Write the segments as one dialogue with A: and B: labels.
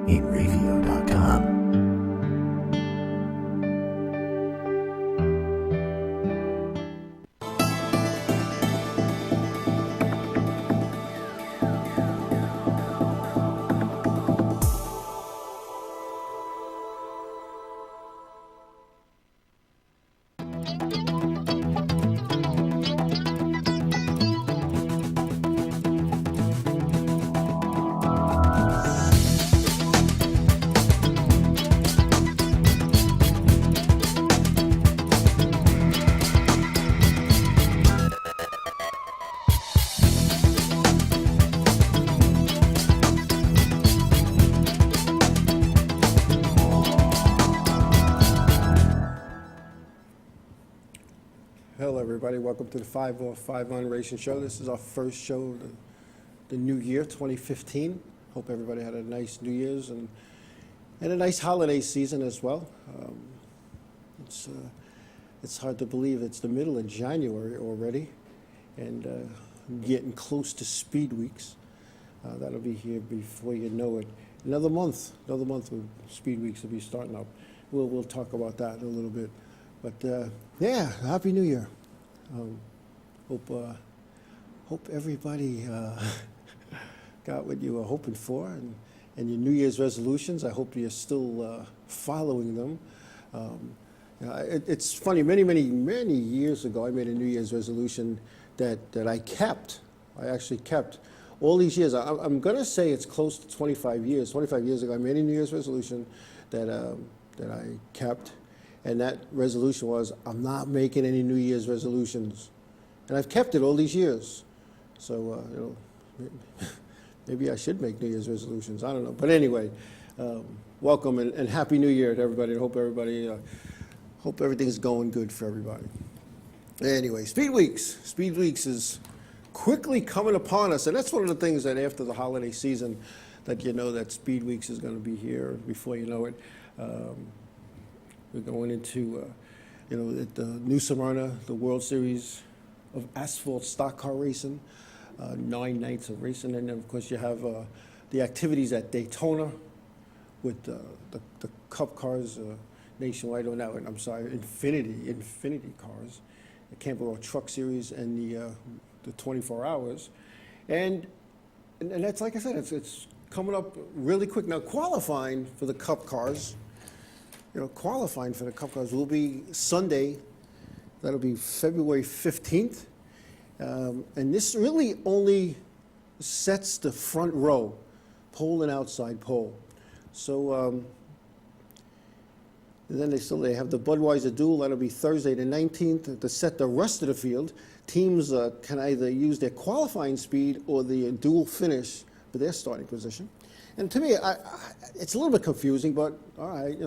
A: 8radio.com.
B: Hello, everybody. Welcome to the 5 on Racing Show. This is our first show of the new year, 2015. Hope everybody had a nice New Year's and a nice holiday season as well. It's hard to believe it's the middle of January already, and getting close to Speed Weeks. That'll be here before you know it. Another month with Speed Weeks will be starting up. We'll talk about that in a little bit. But yeah, Happy New Year. Hope everybody got what you were hoping for, and your New Year's resolutions. I hope you're still following them. It's funny. Many years ago, I made a New Year's resolution that I kept. I actually kept all these years. I'm going to say it's close to 25 years. 25 years ago, I made a New Year's resolution that I kept. And that resolution was, I'm not making any New Year's resolutions. And I've kept it all these years. So, maybe I should make New Year's resolutions. I don't know. But anyway, welcome and Happy New Year to everybody. I hope everything's going good for everybody. Anyway, Speed Weeks. Speed Weeks is quickly coming upon us. And that's one of the things that after the holiday season, that you know that Speed Weeks is going to be here before you know it. We're going into, at the New Smyrna, the World Series of Asphalt Stock Car Racing, 9 nights of racing. And then, of course, you have the activities at Daytona with the Cup cars nationwide. Oh, no, I'm sorry, Infinity cars, the Campbell Truck Series, and the 24 hours. And that's, like I said, it's coming up really quick. Now, qualifying for the Cup cars, qualifying for the Cup cars will be Sunday. That'll be February 15th. And this really only sets the front row, pole and outside pole. So and then they have the Budweiser Duel. That'll be Thursday the 19th to set the rest of the field. Teams can either use their qualifying speed or the dual finish for their starting position. And to me, it's a little bit confusing, but all right,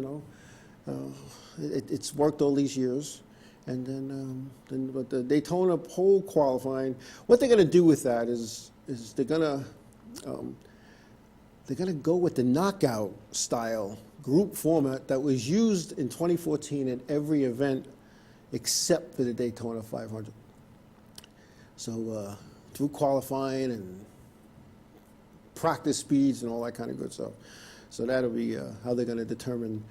B: it's worked all these years. And but the Daytona pole qualifying, what they're going to do with that is they're going to go with the knockout style group format that was used in 2014 in every event except for the Daytona 500. So through qualifying and practice speeds and all that kind of good stuff. So that'll be how they're going to determine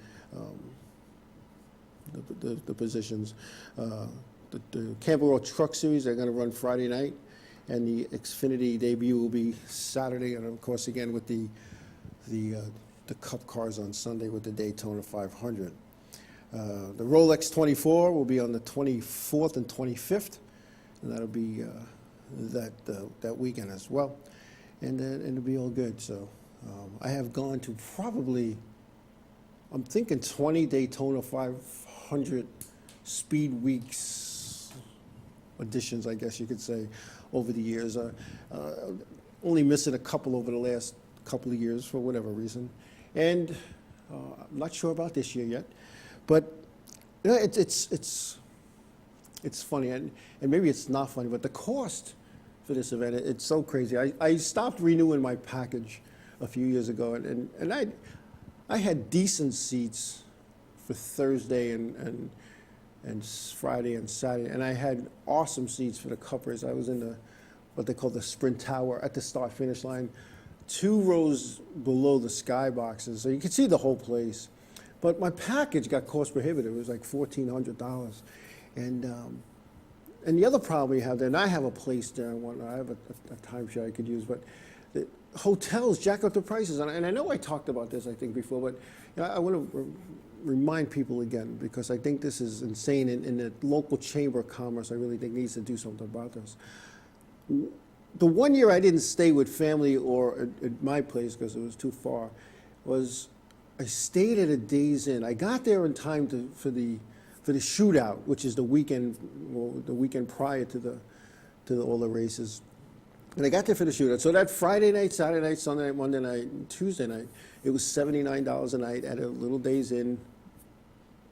B: the positions. The Campbell Truck Series, they're going to run Friday night, and the Xfinity debut will be Saturday, and of course again with the Cup cars on Sunday with the Daytona 500. The Rolex 24 will be on the 24th and 25th, and that'll be that weekend as well, and it'll be all good. So I have gone to probably, I'm thinking 20 Daytona 500 Speed Weeks editions, I guess you could say, over the years. Only missing a couple over the last couple of years for whatever reason. And I'm not sure about this year yet. But it's funny, and maybe it's not funny, but the cost for this event, it's so crazy. I stopped renewing my package a few years ago, and I had decent seats for Thursday and Friday and Saturday, and I had awesome seats for the Cup race. I was in what they call the Sprint Tower at the start-finish line, 2 rows below the skyboxes, so you could see the whole place. But my package got cost prohibitive. It was like $1,400. And the other problem we have there, and I have a place there, I have a timeshare I could use, but the hotels jack up the prices. And I know I talked about this, I think, before, but I want to remind people again, because I think this is insane. In the local chamber of commerce, I really think needs to do something about this. The one year I didn't stay with family or at my place because it was too far, was I stayed at a Days Inn. I got there in time for the shootout, which is the weekend prior to all the races. And I got there for the shootout. So that Friday night, Saturday night, Sunday night, Monday night, and Tuesday night, it was $79 a night at a little Days Inn,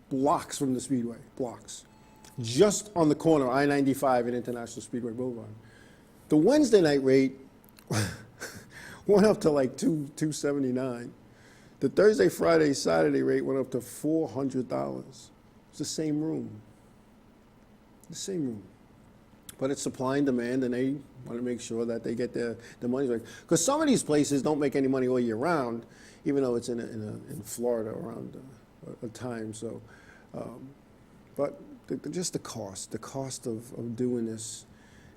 B: blocks from the Speedway, blocks. Just on the corner of I-95 and International Speedway Boulevard. The Wednesday night rate went up to like $279. The Thursday, Friday, Saturday rate went up to $400. It's the same room. The same room. But it's supply and demand, and they want to make sure that they get their money's worth. Because some of these places don't make any money all year round, even though it's in Florida around a time. So, but just the cost of doing this,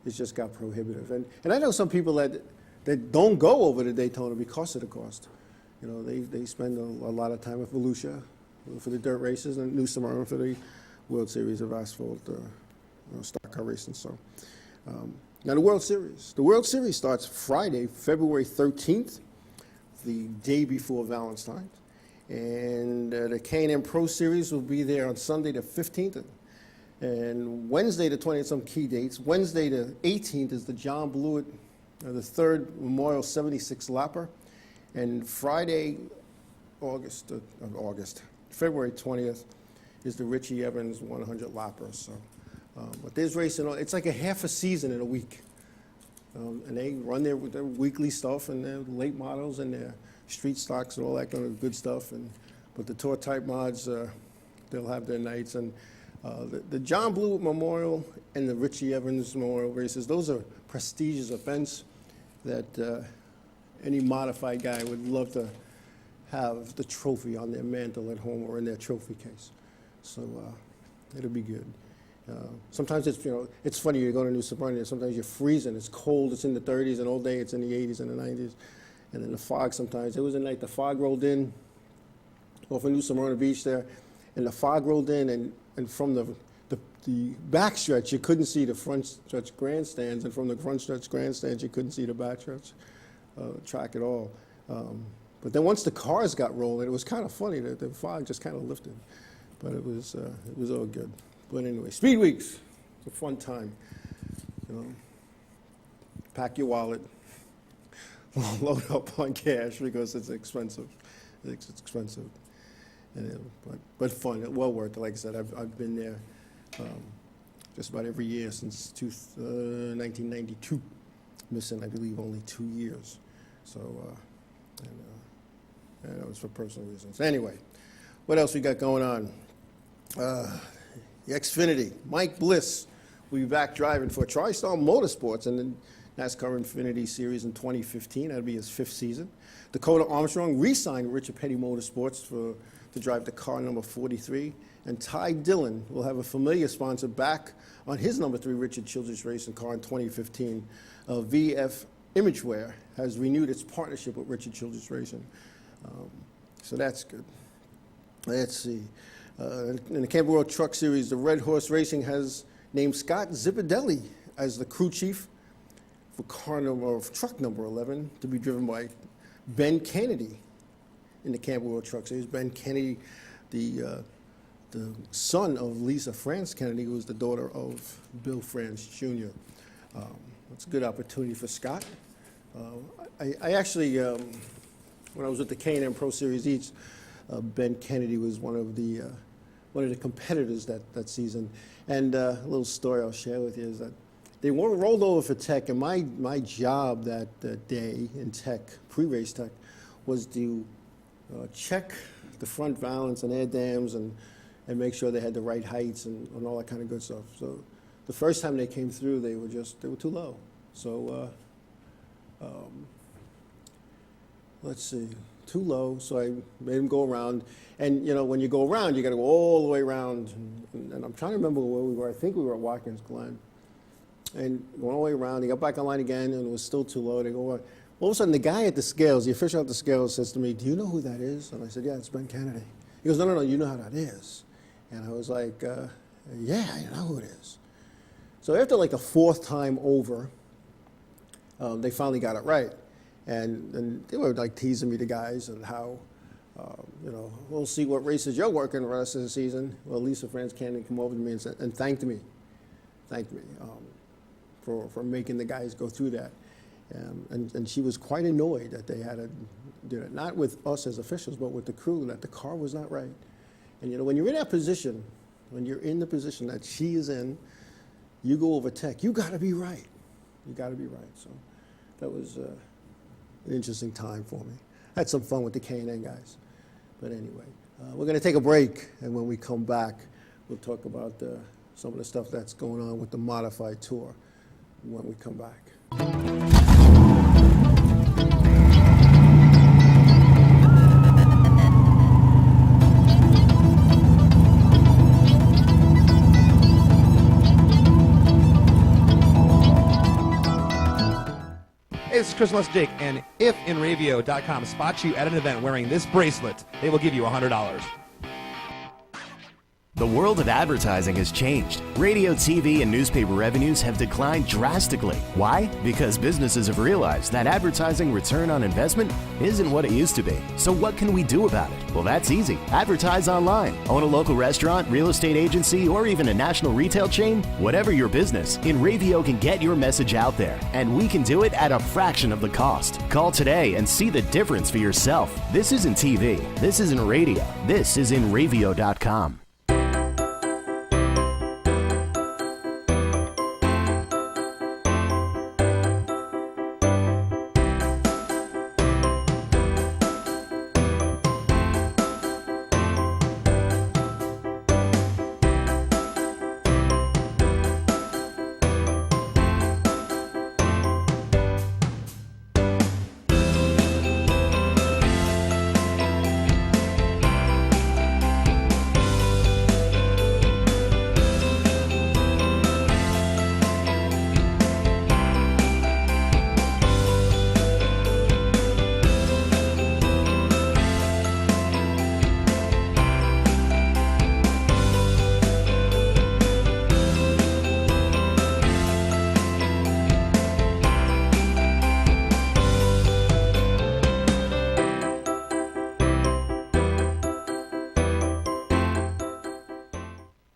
B: it's just got prohibitive. And I know some people that don't go over to Daytona because of the cost. You know, they spend a lot of time at Volusia for the dirt races and New Smyrna for the World Series of Asphalt stock car racing. So now the World Series. The World Series starts Friday, February 13th, the day before Valentine's. And the K&M Pro Series will be there on Sunday the 15th. And Wednesday the 20th, some key dates. Wednesday the 18th is the John Blewett, the third Memorial 76 lapper. And Friday, February 20th is the Richie Evans 100 lapper. So, but there's racing, it's like a half a season in a week. And they run their weekly stuff and their late models and their street stocks and all that kind of good stuff. But the tour type mods, they'll have their nights. And the John Blewett Memorial and the Richie Evans Memorial races, those are prestigious events that any modified guy would love to have the trophy on their mantle at home or in their trophy case. So it'll be good. Sometimes it's funny, you go to New Smyrna, sometimes you're freezing, it's cold, it's in the 30s, and all day it's in the 80s and the 90s. And then the fog sometimes. There was a night the fog rolled in off of New Smyrna Beach there, and the fog rolled in, and from the backstretch, you couldn't see the front stretch grandstands, and from the front stretch grandstands, you couldn't see the backstretch track at all. But then once the cars got rolling, it was kind of funny that the fog just kind of lifted. But it was all good. But anyway, Speed Weeks, it's a fun time. You know, pack your wallet, load up on cash because it's expensive. It's expensive, but fun. Well worth it. Like I said, I've been there just about every year since 1992, missing I believe only 2 years. So, and that was for personal reasons. Anyway, what else we got going on? The Xfinity. Mike Bliss will be back driving for TriStar Motorsports in the NASCAR Infinity Series in 2015. That'll be his 5th season. Dakota Armstrong re-signed Richard Petty Motorsports to drive the car number 43. And Ty Dillon will have a familiar sponsor back on his number 3 Richard Childress racing car in 2015. VF Imagewear has renewed its partnership with Richard Childress Racing. So that's good. Let's see. In the Camping World Truck Series, the Red Horse Racing has named Scott Zipadelli as the crew chief for truck number 11 to be driven by Ben Kennedy in the Camping World Truck Series. Ben Kennedy, the son of Lisa France Kennedy, who was the daughter of Bill France Jr. It's a good opportunity for Scott. I actually, when I was with the K&M Pro Series East, Ben Kennedy was one of the competitors that season. And a little story I'll share with you is that they weren't rolled over for tech, and my job that day in tech, pre-race tech, was to check the front valance and air dams and make sure they had the right heights and all that kind of good stuff. So the first time they came through, they were too low. So let's see, too low, so I made him go around. And, you know, when you go around, you got to go all the way around. And I'm trying to remember where we were. I think we were at Watkins Glen. And going all the way around, he got back online again, and it was still too low. They go, all of a sudden, the guy at the scales, the official at the scales, says to me, "Do you know who that is?" And I said, "Yeah, it's Ben Kennedy." He goes, "No, you know how that is." And I was like, "Yeah, I know who it is." So after like the fourth time over, they finally got it right. And they were like teasing me, the guys, and how, you know, we'll see what races you're working the rest of the season. Well, Lisa France Cannon came over to me and thanked me for making the guys go through that. And she was quite annoyed that they had to do it, not with us as officials, but with the crew, that the car was not right. And, you know, when you're in that position, when you're in the position that she is in, you go over tech, you got to be right. You got to be right. So that was an interesting time for me. I had some fun with the K&N guys. But anyway, we're going to take a break, and when we come back, we'll talk about some of the stuff that's going on with the modified tour when we come back.
A: Hey, this is Chris Les Jake, and if InRavio.com spots you at an event wearing this bracelet, they will give you $100.
C: The world of advertising has changed. Radio, TV, and newspaper revenues have declined drastically. Why? Because businesses have realized that advertising return on investment isn't what it used to be. So what can we do about it? Well, that's easy. Advertise online. Own a local restaurant, real estate agency, or even a national retail chain? Whatever your business, InRavio can get your message out there, and we can do it at a fraction of the cost. Call today and see the difference for yourself. This isn't TV. This isn't radio. This is InRavio.com.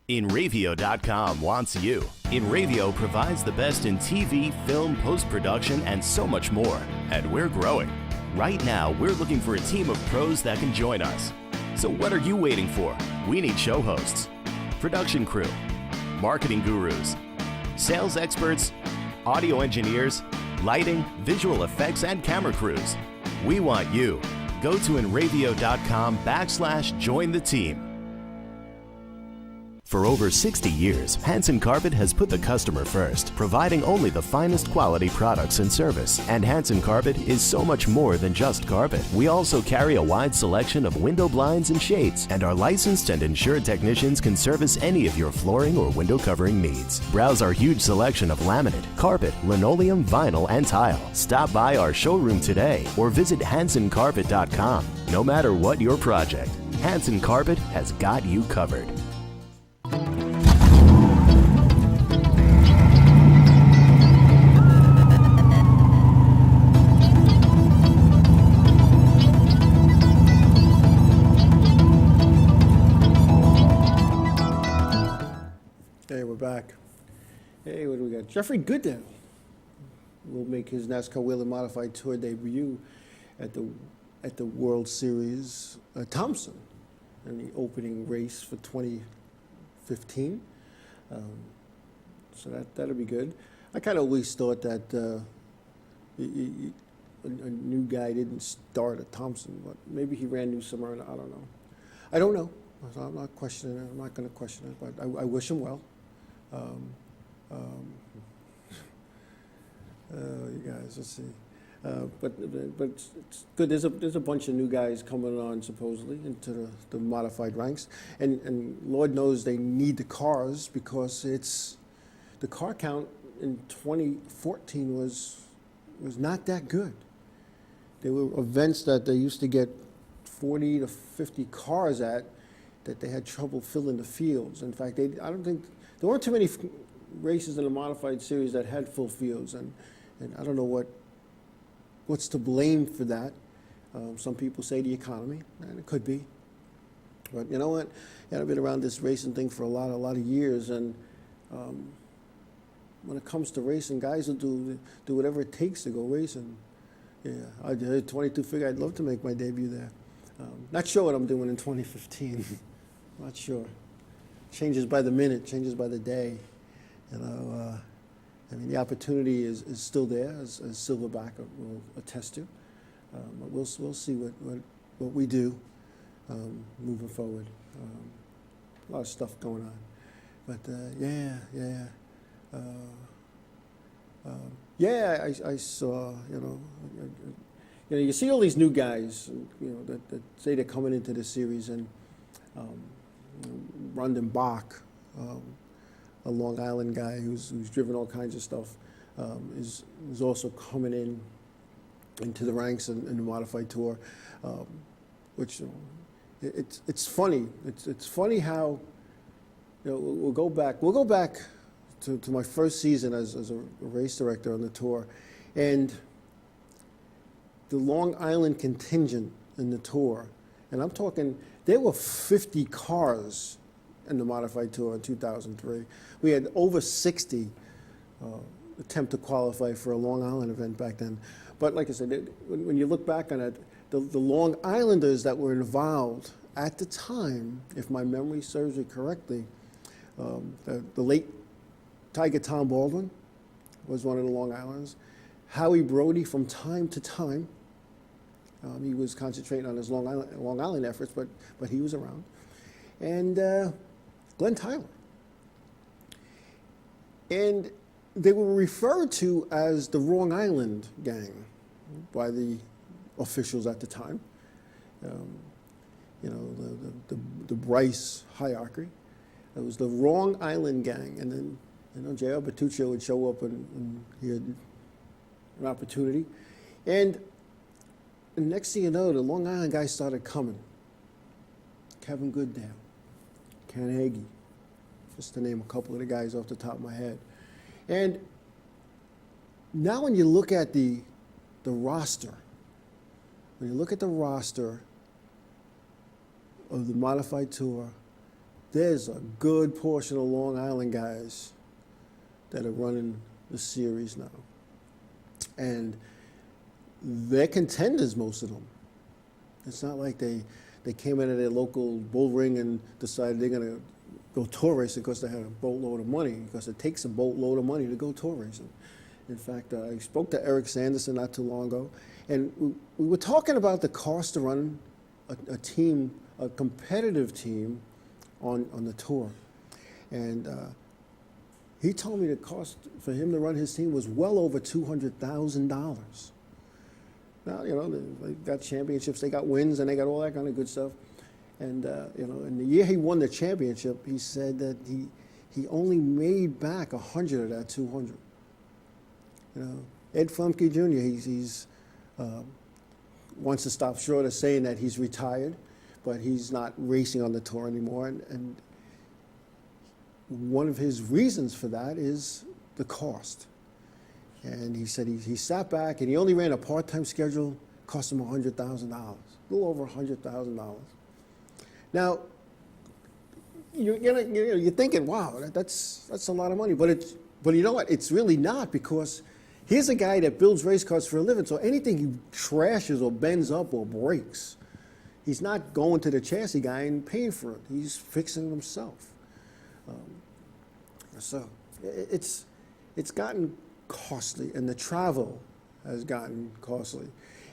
C: InRavio.com wants you. InRavio provides the best in TV, film, post-production, and so much more. And we're growing. Right now, we're looking for a team of pros that can join us. So what are you waiting for? We need show hosts, production crew, marketing gurus, sales experts, audio engineers, lighting, visual effects, and camera crews. We want you. Go to InRavio.com/join the team. For over 60 years, Hansen Carpet has put the customer first, providing only the finest quality products and service. And Hansen Carpet is so much more than just carpet. We also carry a wide selection of window blinds and shades, and our licensed and insured technicians can service any of your flooring or window covering needs. Browse our huge selection of laminate, carpet, linoleum, vinyl, and tile. Stop by our showroom today or visit HansenCarpet.com. No matter what your project, Hansen Carpet has got you covered.
B: Hey, we're back. Hey, what do we got? Jeffrey Goodell will make his NASCAR Wheel and Modified Tour debut at the World Series Thompson in the opening race for 2015. So that'll be good. I kind of always thought that a new guy didn't start at Thompson, but maybe he ran new somewhere. I don't know. I don't know. I'm not questioning it. I'm not going to question it, but I wish him well. You guys, let's see. But it's good. There's a bunch of new guys coming on supposedly into the modified ranks, and Lord knows they need the cars because the car count in 2014 was not that good. There were events that they used to get 40 to 50 cars at that they had trouble filling the fields. In fact, I don't think there weren't too many races in the modified series that had full fields, and I don't know what's to blame for that. Some people say the economy, and it could be. But you know what? I've been around this racing thing for a lot of years, and when it comes to racing, guys will do whatever it takes to go racing. Yeah, I did 22 figure. I'd love to make my debut there. Not sure what I'm doing in 2015. Not sure. Changes by the minute, changes by the day. You know, I mean, the opportunity is still there, as Silverback will attest to. But we'll see what we do moving forward. A lot of stuff going on. But I saw, you see all these new guys, that say they're coming into the series, and Rondon Bach, a Long Island guy who's driven all kinds of stuff, is also coming into the ranks in the modified tour, which it's funny. It's funny how we'll go back to my first season as a race director on the tour, and the Long Island contingent in the tour, and I'm talking, there were 50 cars in the modified tour in 2003. We had over 60 attempt to qualify for a Long Island event back then. But like I said, when you look back on it, the Long Islanders that were involved at the time, if my memory serves me correctly, the late Tiger Tom Baldwin was one of the Long Islanders. Howie Brody from time to time. He was concentrating on his Long Island efforts, but he was around. And Glenn Tyler. And they were referred to as the Long Island Gang by the officials at the time. The Bryce hierarchy. It was the Long Island Gang. And then J.R. Bertuccio would show up and he had an opportunity. And the next thing you know, the Long Island guys started coming. Kevin Goodale, Ken Hagee, just to name a couple of the guys off the top of my head. And now when you look at the roster, of the modified tour, there's a good portion of Long Island guys that are running the series now. And they're contenders, most of them. It's not like they came into their local bull ring and decided they're going to go tour racing because they had a boatload of money, because it takes a boatload of money to go tour racing. In fact, I spoke to Eric Sanderson not too long ago, and we were talking about the cost to run a team, a competitive team on the tour. And he told me the cost for him to run his team was well over $200,000. Now, they got championships, they got wins, and they got all that kind of good stuff. And, in the year he won the championship, he said that he only made back 100 of that 200. Ed Frumke Jr., he's wants to stop short of saying that he's retired, but he's not racing on the tour anymore. And one of his reasons for that is the cost. And he said he sat back and he only ran a part-time schedule, cost him $100,000, a little over $100,000. Now, you're thinking, wow, that's a lot of money. But you know what? It's really not, because here's a guy that builds race cars for a living. So anything he trashes or bends up or breaks, he's not going to the chassis guy and paying for it. He's fixing it himself. So it's gotten costly, and the travel has gotten costly.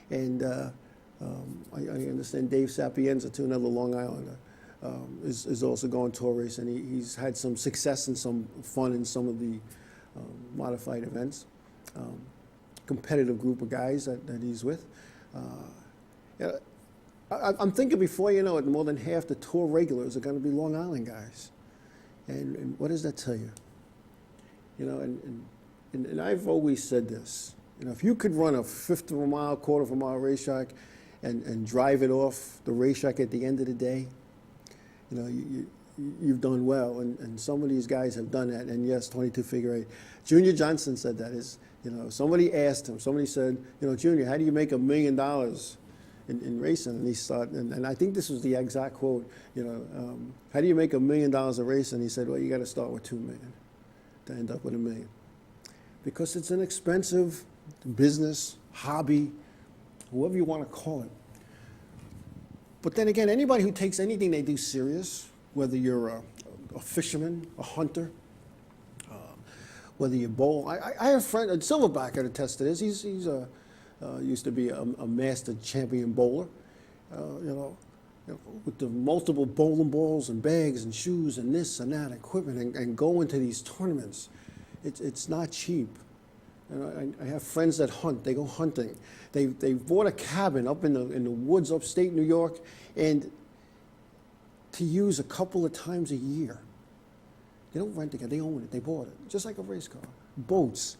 B: And I understand Dave Sapienza, to another Long Islander, is also going tour racing. He's had some success and some fun in some of the modified events. competitive group of guys that he's with. Yeah, I'm thinking before you know it, more than half the tour regulars are going to be Long Island guys. And what does that tell you? You know, and I've always said this. You know, if you could run a fifth of a mile, quarter of a mile racetrack and drive it off the racetrack at the end of the day, you know, you've done well. And some of these guys have done that. And yes, 22 figure eight. Junior Johnson said that. You know, somebody asked him, somebody said, you know, Junior, how do you make $1 million in racing? And he started, and I think this was the exact quote, you know, how do you make $1 million in racing? He said, well, you got to start with $2 million to end up with $1 million. Because it's an expensive business, hobby, whatever you want to call it. But then again, anybody who takes anything they do serious, whether you're a fisherman, a hunter, whether you bowl. I have a friend, a Silverback, that attests to this. He's used to be a master champion bowler, you know, with the multiple bowling balls and bags and shoes and this and that equipment and go into these tournaments. It's not cheap. And I have friends that hunt. They go hunting. They bought a cabin up in the woods upstate New York, and to use a couple of times a year. They don't rent it, they own it, they bought it, just like a race car. Boats.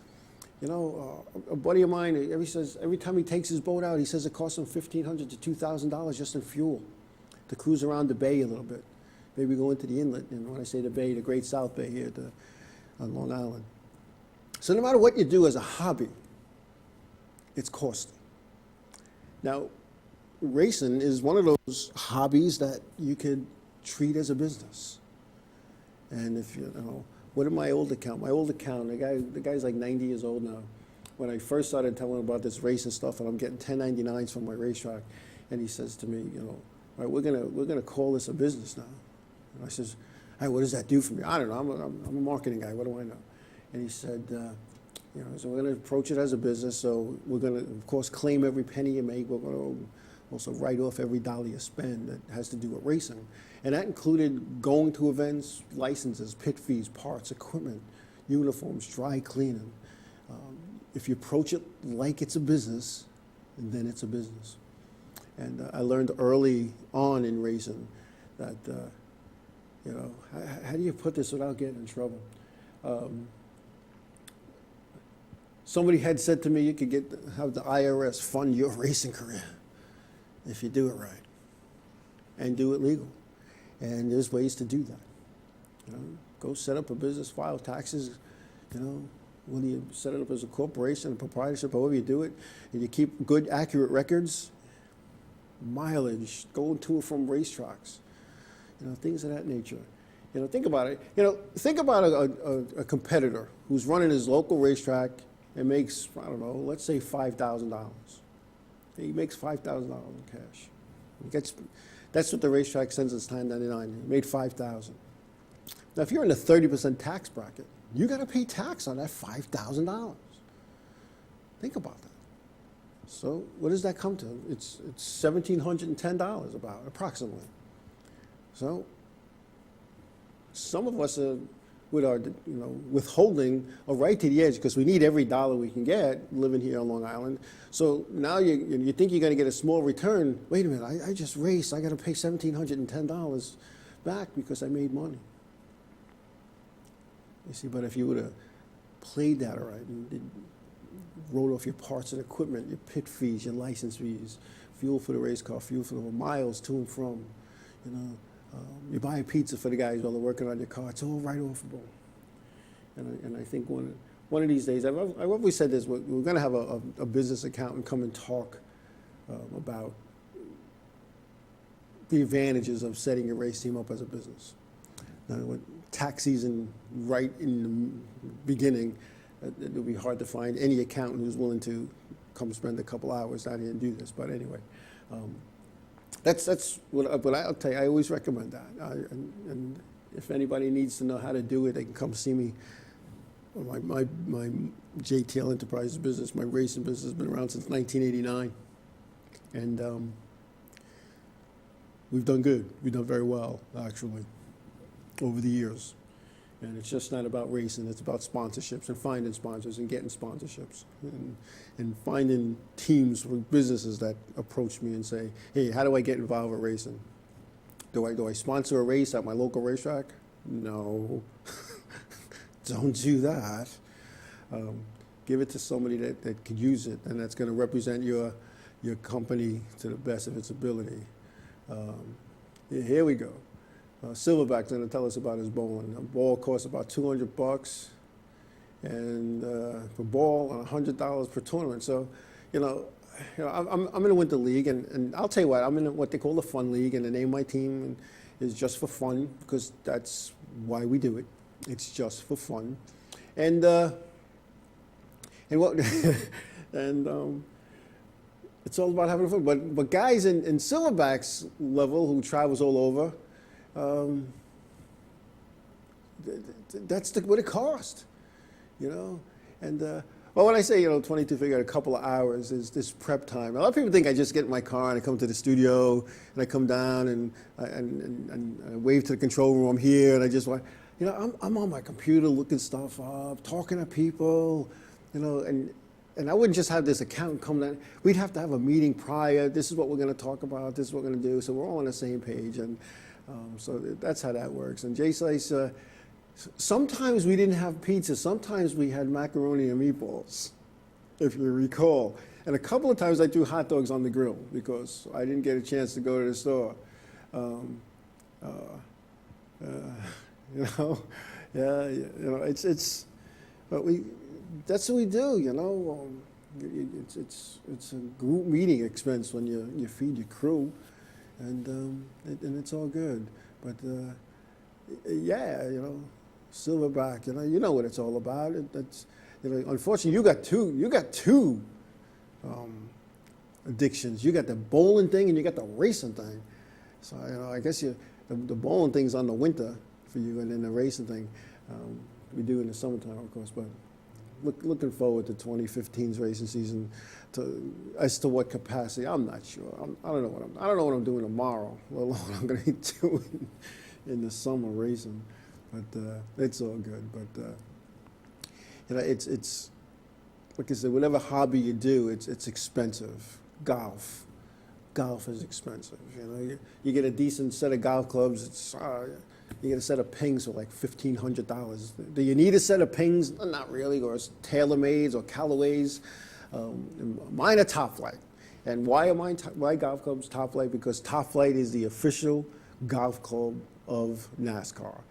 B: You know, a buddy of mine, every time he takes his boat out, he says it costs him $1,500 to $2,000 just in fuel to cruise around the bay a little bit. Maybe go into the inlet, and when I say the bay, the Great South Bay here on Long Island. So no matter what you do as a hobby, it's costly. Now, racing is one of those hobbies that you could treat as a business. And if you know, what did my old account? My old account, the guy's like 90 years old now. When I first started telling him about this racing stuff, and I'm getting 1099s from my racetrack, and he says to me, you know, all right, we're gonna call this a business now. And I says, hey, what does that do for me? I don't know. I'm a marketing guy. What do I know? And he said, you know, so we're going to approach it as a business. So we're going to, of course, claim every penny you make. We're going to also write off every dollar you spend that has to do with racing. And that included going to events, licenses, pit fees, parts, equipment, uniforms, dry cleaning. If you approach it like it's a business, then it's a business. And I learned early on in racing that, you know, how do you put this without getting in trouble? Somebody had said to me, you could have the IRS fund your racing career if you do it right and do it legal. And there's ways to do that. You know, go set up a business, file taxes, you know, when you set it up as a corporation, a proprietorship, however you do it, and you keep good, accurate records, mileage, going to and from racetracks, you know, things of that nature. You know, think about it. You know, think about a competitor who's running his local racetrack and makes, I don't know, let's say $5,000. He makes $5,000 in cash. That's what the racetrack sends us $10.99. He made $5,000. Now, if you're in a 30% tax bracket, you got to pay tax on that $5,000. Think about that. So, what does that come to? It's $1,710 about, approximately. So, some of us are with our, you know, withholding a right to the edge because we need every dollar we can get living here on Long Island. So now you think you're going to get a small return. Wait a minute, I just raced. I got to pay $1,710 back because I made money. You see, but if you would have played that all right and wrote off your parts and equipment, your pit fees, your license fees, fuel for the race car, fuel for the miles to and from, you know, you buy a pizza for the guys while they're working on your car. It's all right offable. And I think one of these days, I've always said this, we're going to have a business accountant come and talk about the advantages of setting your race team up as a business. With tax season right in the beginning, it'll be hard to find any accountant who's willing to come spend a couple hours down here and do this. But anyway. That's what I'll tell you. I always recommend that. And if anybody needs to know how to do it, they can come see me. My JTL Enterprises business, my racing business, has been around since 1989, and we've done good. We've done very well, actually, over the years. And it's just not about racing, it's about sponsorships and finding sponsors and getting sponsorships and finding teams with businesses that approach me and say, hey, how do I get involved with racing? Do I sponsor a race at my local racetrack? No, don't do that. Give it to somebody that could use it and that's going to represent your company to the best of its ability. Here we go. Silverback's going to tell us about his bowling. A ball costs about $200, and per ball, $100 per tournament. So, I'm in a winter league, and I'll tell you what, I'm in what they call the fun league, and the name of my team is just for fun because that's why we do it. It's just for fun, and what and it's all about having fun. But guys in Silverback's level who travels all over. That's what it cost, and well, when I say 22 figure a couple of hours is this prep time. A lot of people think I just get in my car and I come to the studio and I come down and I wave to the control room. I'm here and I just want I'm on my computer looking stuff up, talking to people, and I wouldn't just have this accountant come down. We'd have to have a meeting prior. This is what we're going to talk about. This is what we're going to do. So we're all on the same page and. So that's how that works. And Jay Slice, sometimes we didn't have pizza. Sometimes we had macaroni and meatballs, if you recall. And a couple of times I threw hot dogs on the grill because I didn't get a chance to go to the store. It's. But that's what we do. It's a group meeting expense when you feed your crew. And it's all good, but Silverback, you know what it's all about. Unfortunately, you got two addictions. You got the bowling thing and you got the racing thing. So I guess the bowling thing's on the winter for you, and then the racing thing we do in the summertime, of course. But looking forward to 2015's racing season. As to what capacity, I'm not sure. I don't know what I'm doing tomorrow, let alone what I'm going to be doing in the summer racing. But it's all good. But it's like I said, whatever hobby you do, it's expensive. Golf is expensive. You get a decent set of golf clubs. You get a set of pings for like $1,500. Do you need a set of pings? Not really, or TaylorMades or Callaways. Mine are Top Flight. And why golf clubs Top Flight? Because Top Flight is the official golf club of NASCAR.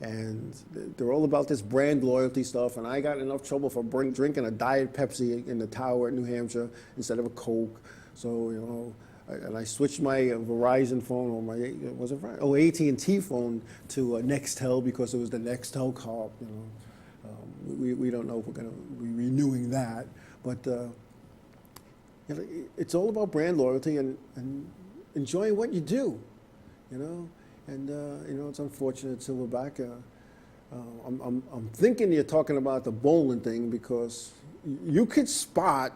B: And they're all about this brand loyalty stuff. And I got enough trouble for drinking a Diet Pepsi in the tower at New Hampshire instead of a Coke. So, and I switched my Verizon phone, or my AT&T phone to Nextel because it was the Nextel card. We don't know if we're going to be renewing that, but it's all about brand loyalty and enjoying what you do, And it's unfortunate, Silverback. I'm thinking you're talking about the bowling thing because you could spot.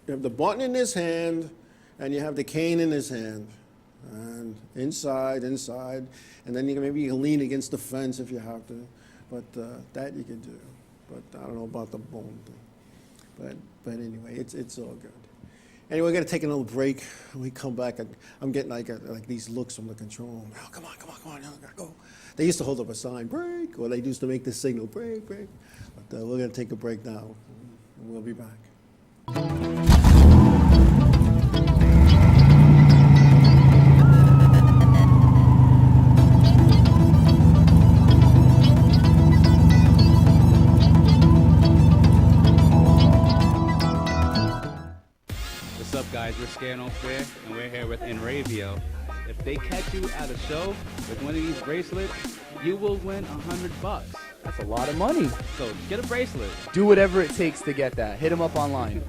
B: You have the button in his hand. And you have the cane in his hand, and inside, and then maybe you can lean against the fence if you have to, but that you can do. But I don't know about the bone thing. But anyway, it's all good. Anyway, we're gonna take another break. When we come back, I'm getting like these looks from the control room. Oh, come on, go. They used to hold up a sign, break, or they used to make this signal, break. But we're gonna take a break now, and we'll be back.
D: Guys, we're Scared No Fair, and we're here with Enravio. If they catch you at a show with one of these bracelets, you will win $100.
E: That's a lot of money.
D: So get a bracelet.
E: Do whatever it takes to get that. Hit them up online.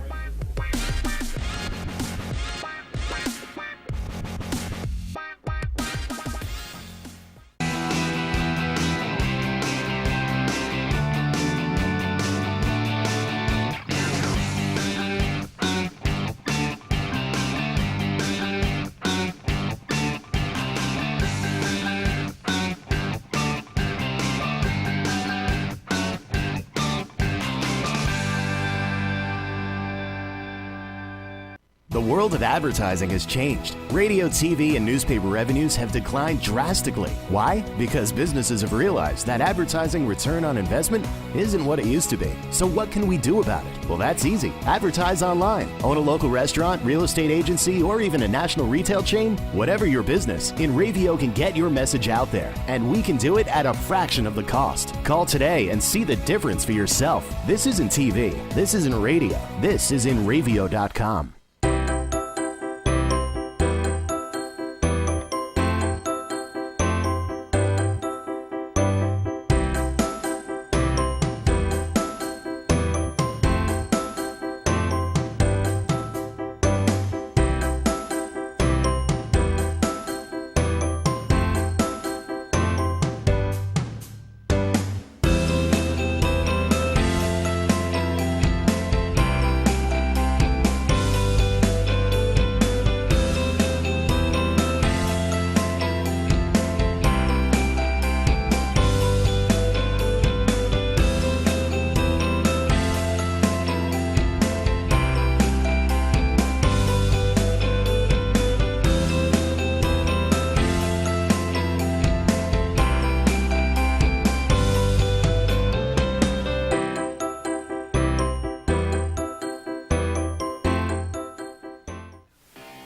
C: The world of advertising has changed. Radio, TV, and newspaper revenues have declined drastically. Why? Because businesses have realized that advertising return on investment isn't what it used to be. So what can we do about it? Well, that's easy. Advertise online. Own a local restaurant, real estate agency, or even a national retail chain? Whatever your business, InRavio can get your message out there, and we can do it at a fraction of the cost. Call today and see the difference for yourself. This isn't TV. This isn't radio. This is InRavio.com.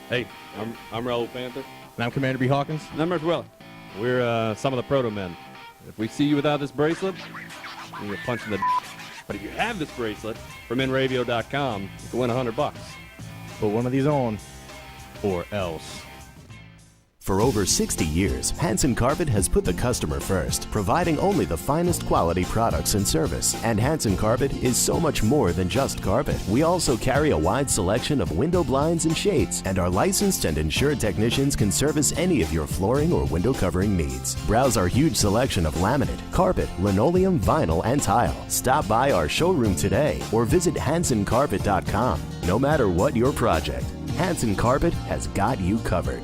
F: Hey, I'm Raul Panther.
A: And I'm Commander B. Hawkins.
F: And I'm Rich Willie. We're some of the proto men. If we see you without this bracelet, you get punched in the But if you have this bracelet from InRavio.com, you can win $100.
A: Put one of these on, or else.
C: For over 60 years, Hanson Carpet has put the customer first, providing only the finest quality products and service. And Hanson Carpet is so much more than just carpet. We also carry a wide selection of window blinds and shades, and our licensed and insured technicians can service any of your flooring or window covering needs. Browse our huge selection of laminate, carpet, linoleum, vinyl, and tile. Stop by our showroom today or visit HansonCarpet.com. No matter what your project, Hanson Carpet has got you covered.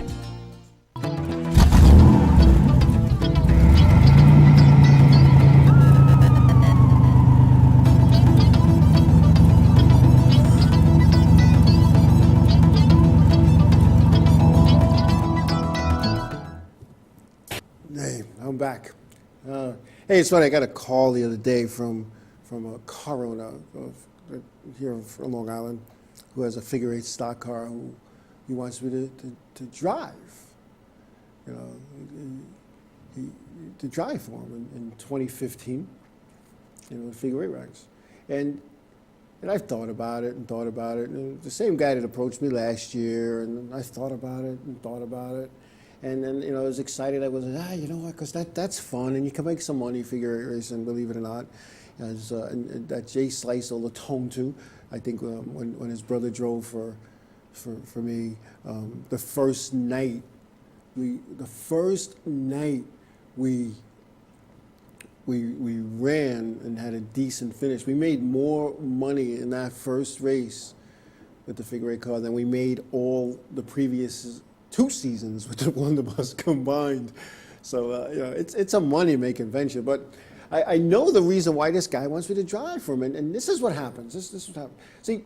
B: Hey, I'm back. Hey, it's funny. I got a call the other day from a car owner here from Long Island who has a figure eight stock car who he wants me to drive. You know, to drive for him in 2015. You know, figure eight ranks, and I've thought about it and thought about it. And the same guy that approached me last year, and I thought about it and thought about it. And then, you know, I was excited. I was like, you know what, because that's fun, and you can make some money figure eight racing, believe it or not. And that Jay Slice will atone to. I think when his brother drove for me, the first night we ran and had a decent finish. We made more money in that first race with the figure eight car than we made all the previous 2 seasons with the blunderbuss combined. So you know, it's a money-making venture. But I know the reason why this guy wants me to drive for him, and this is what happens. This is what happens. See,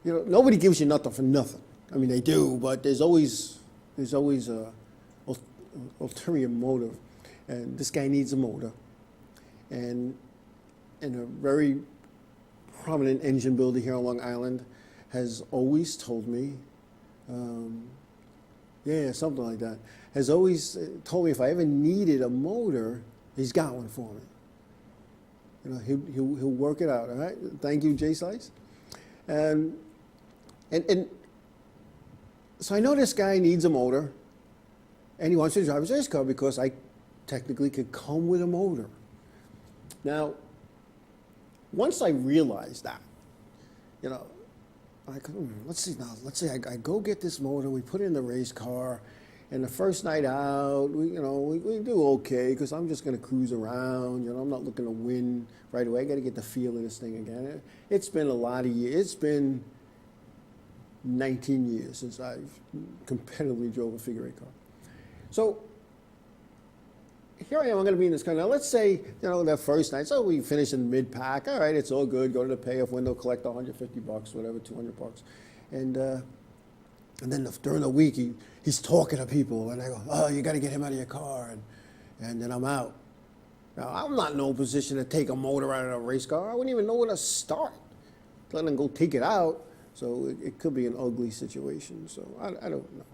B: you know, nobody gives you nothing for nothing. I mean, they do, but there's always a ulterior motive, and this guy needs a motor, and a very prominent engine builder here on Long Island has always told me. Yeah, something like that. Has always told me if I ever needed a motor, he's got one for me. You know, he'll work it out. All right. Thank you, Jay Slice. And so I know this guy needs a motor, and he wants to drive his race car because I technically could come with a motor. Now, once I realized that, you know, let's see, I go get this motor, we put it in the race car, and the first night out, we do okay, because I'm just going to cruise around, you know, I'm not looking to win right away. I got to get the feel of this thing again. It's been a lot of years. It's been 19 years since I've competitively drove a figure eight car. So here I am, I'm going to be in this car. Now let's say, you know, that first night, so we finish in mid-pack. All right, it's all good. Go to the payoff window, collect $150, whatever, $200. And And then during the week, he's talking to people, and I go, oh, you got to get him out of your car, and then I'm out. Now, I'm not in no position to take a motor out of a race car. I wouldn't even know where to start. Let them go take it out. So it could be an ugly situation. So I don't know.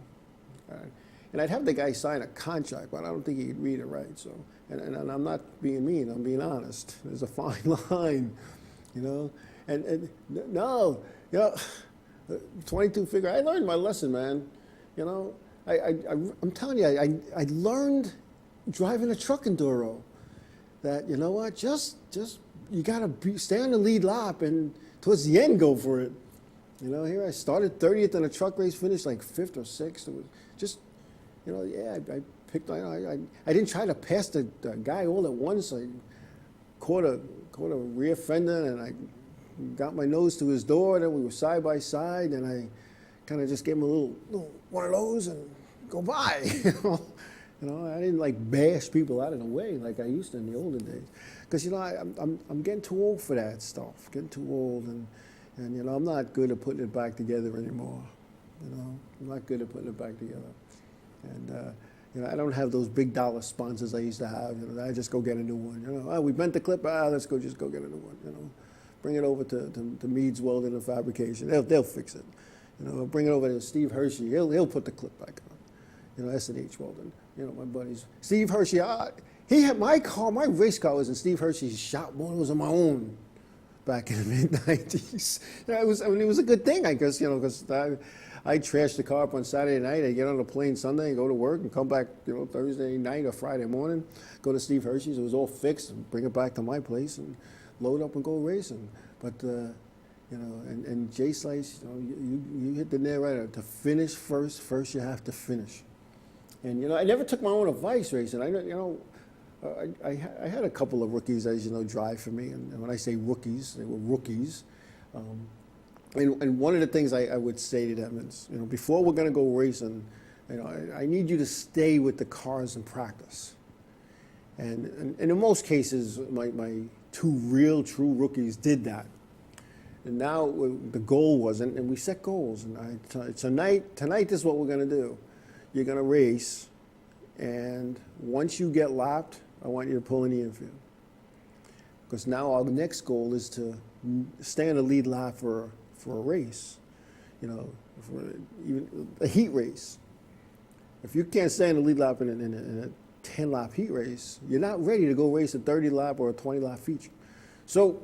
B: And I'd have the guy sign a contract, but I don't think he could read it right. So, and I'm not being mean. I'm being honest. There's a fine line, you know. And no, you know, 22 figure. I learned my lesson, man. You know, I'm telling you, I learned driving a truck enduro that, you know what, just you gotta stay on the lead lap and towards the end go for it. You know, here I started 30th in a truck race, finished like 5th or 6th. It was just, you know, yeah, I picked, I didn't try to pass the guy all at once. I caught a rear fender, and I got my nose to his door, then we were side by side, and I kind of just gave him a little one of those and go by, you know. You know, I didn't like bash people out of the way like I used to in the older days. Because, you know, I'm getting too old for that stuff, getting too old, and you know, I'm not good at putting it back together anymore. You know, I'm not good at putting it back together. And, you know, I don't have those big dollar sponsors I used to have. You know, I just go get a new one. You know, oh, we bent the clip, let's just go get a new one, you know. Bring it over to Meads Welding and Fabrication. They'll fix it. You know, bring it over to Steve Hershey. He'll put the clip back on. You know, S&H Welding. You know, my buddies. Steve Hershey, he had my car, my race car was in Steve Hershey's shop. One was of my own back in the mid-90s. You know, it was a good thing, I guess, you know, because I trashed the car up on Saturday night. I get on a plane Sunday and go to work and come back, you know, Thursday night or Friday morning, go to Steve Hershey's. It was all fixed, and bring it back to my place and load up and go racing. But, you know, and Jay Slice, you know, you hit the nail right. To finish first you have to finish. And, you know, I never took my own advice racing. I had a couple of rookies, as you know, drive for me. And when I say rookies, they were rookies. And one of the things I would say to them is, you know, before we're going to go racing, you know, I need you to stay with the cars in practice. And in most cases, my two true rookies did that. And now the goal wasn't, and we set goals. And tonight this is what we're going to do. You're going to race, and once you get lapped, I want you to pull in the infield. Because now our next goal is to stay on the lead lap for a race, you know, for even a heat race. If you can't stay on the lead lap in a 10-lap heat race, you're not ready to go race a 30-lap or a 20-lap feature. So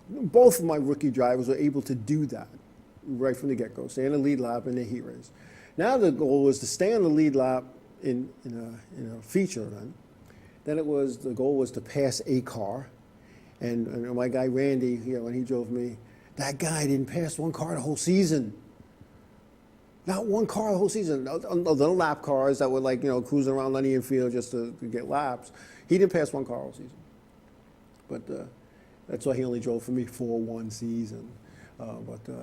B: both of my rookie drivers were able to do that right from the get-go, stay on the lead lap in the heat race. Now the goal was to stay on the lead lap in a feature event. Then the goal was to pass a car. And my guy Randy, you know, when he drove me, that guy didn't pass one car the whole season. Not one car the whole season. The lap cars that were like, you know, cruising around the infield just to get laps. He didn't pass one car all season. But that's why he only drove for me for one season.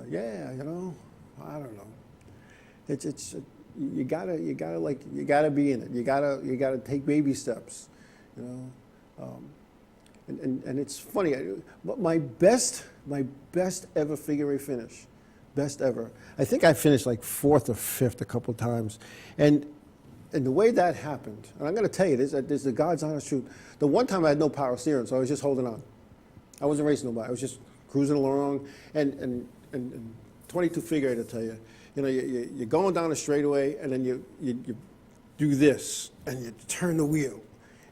B: Yeah, you know, I don't know. It's you gotta be in it. You gotta take baby steps, you know. And it's funny. My best ever figure eight finish, best ever. I think I finished like 4th or 5th a couple of times, and the way that happened, and I'm going to tell you this is the God's honest truth. The one time I had no power steering, so I was just holding on. I wasn't racing nobody. I was just cruising along, and 22 figure eight, I tell you. You know, you're going down the straightaway, and then you do this, and you turn the wheel,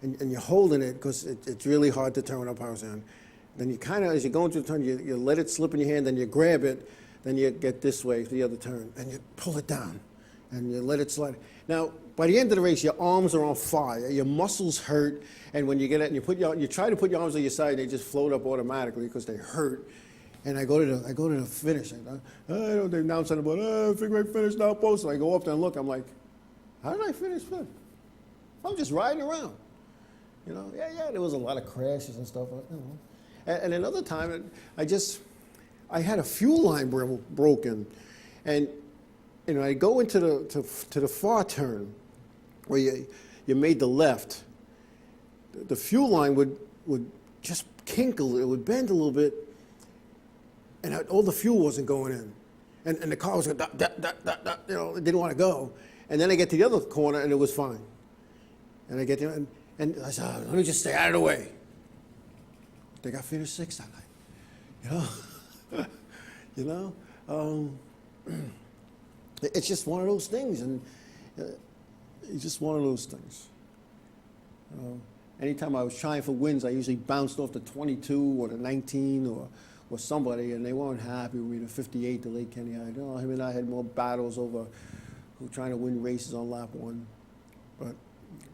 B: and you're holding it because it's really hard to turn without power steering. Then you kind of, as you're going through the turn, you let it slip in your hand, then you grab it, then you get this way to the other turn, and you pull it down, and you let it slide. Now, by the end of the race, your arms are on fire, your muscles hurt, and when you get it, and you try to put your arms on your side, they just float up automatically because they hurt. And I go to the finish. They announce something about, figure eight finish now post. And I go up there and look. I'm like, how did I finish fifth? I'm just riding around. You know, yeah. There was a lot of crashes and stuff. You know. And another time, I had a fuel line broken, and you know, I go into the far turn where you made the left. The fuel line would just kinkle. It would bend a little bit. And all the fuel wasn't going in. and the car was going, it didn't want to go. And then I get to the other corner, and it was fine. And I get there, and I said, let me just stay out of the way. I think I finished sixth that night. It's just one of those things, and it's just one of those things. Anytime I was trying for wins, I usually bounced off the 22 or the 19 or somebody, and they weren't happy with me. The 58, the late Kenny, him and I had more battles over who trying to win races on lap one. But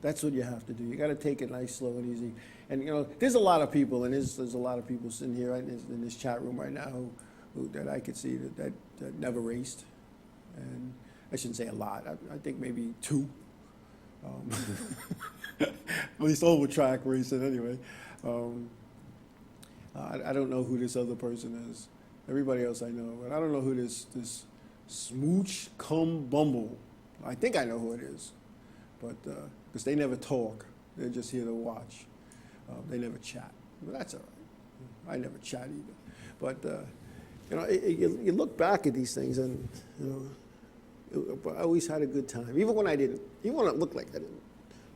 B: that's what you have to do. You got to take it nice, slow, and easy. And there's a lot of people, and there's a lot of people sitting here in this chat room right now who that I could see that never raced. And I shouldn't say a lot. I think maybe two. At least over track racing anyway. I don't know who this other person is. Everybody else I know, but I don't know who this Smooch Cum Bumble. I think I know who it is, but because they never talk, they're just here to watch. They never chat, but that's all right. I never chat either. But you look back at these things, and I always had a good time. Even when I didn't, even when it looked like I didn't,